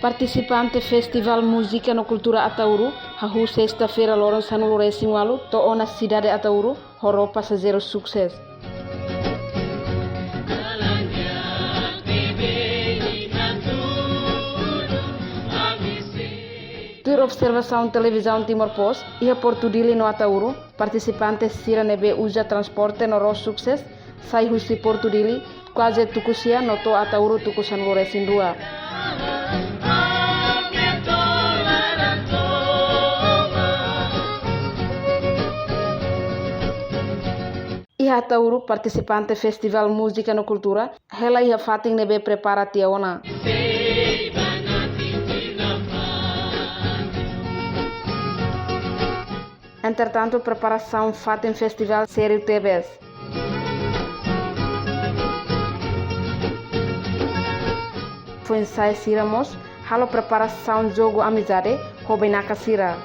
Participante Festival Música no Cultura Atauru, hahu sexta-feira Lourenço no Lourenço Alu, to na cidade de Atauru, horo passageiro sucesso. Tur observação televisão Timor-Post e a Portudili no Atauru, participantes sira nebe usa transporte no ro sucesso, sai husi Portudili, quase tucusia no to Atauru tucusan Lourenço Indua. Iha Atauru participante Festival Música no Cultura, hela iha fating nebe prepara tiaona. Entretanto, preparação fatem Festival Sério TBS. Foi ensaio Siramos, halo preparação jogo amizade, Robenaka Sira.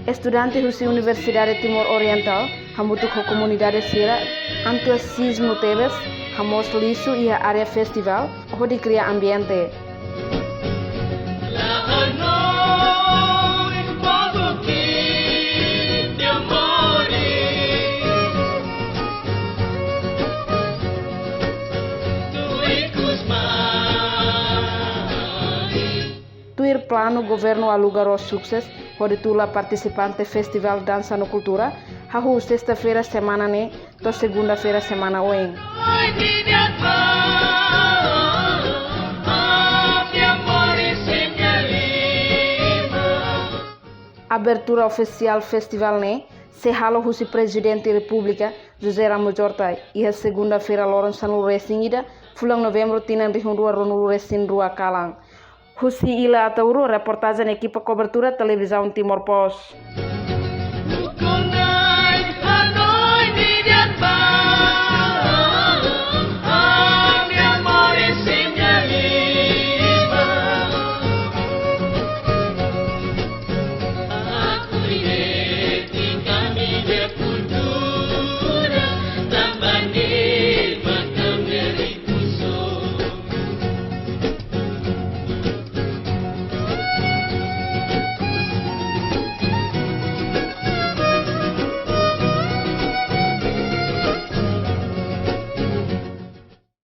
Estudante da Universidade Timor Oriental, hamutuk a comunidade Sira, entusiasmo tebes, hamos liso e a área festival, onde cria ambiente. Tuir plano governo alugar o sucesso, onde tula participante Festival Dança no Cultura, hahu sexta-feira semana ne, to segunda-feira semana oen. Abertura oficial festival ne, se halo husi presidente da República, José Ramos Horta, e a segunda-feira Lourenço Lourenço fulang novembro tinan rihundua ronu Lourenço Rua Kalang. Husi ila Atauru, reportagem equipa cobertura televisão Timor-Post.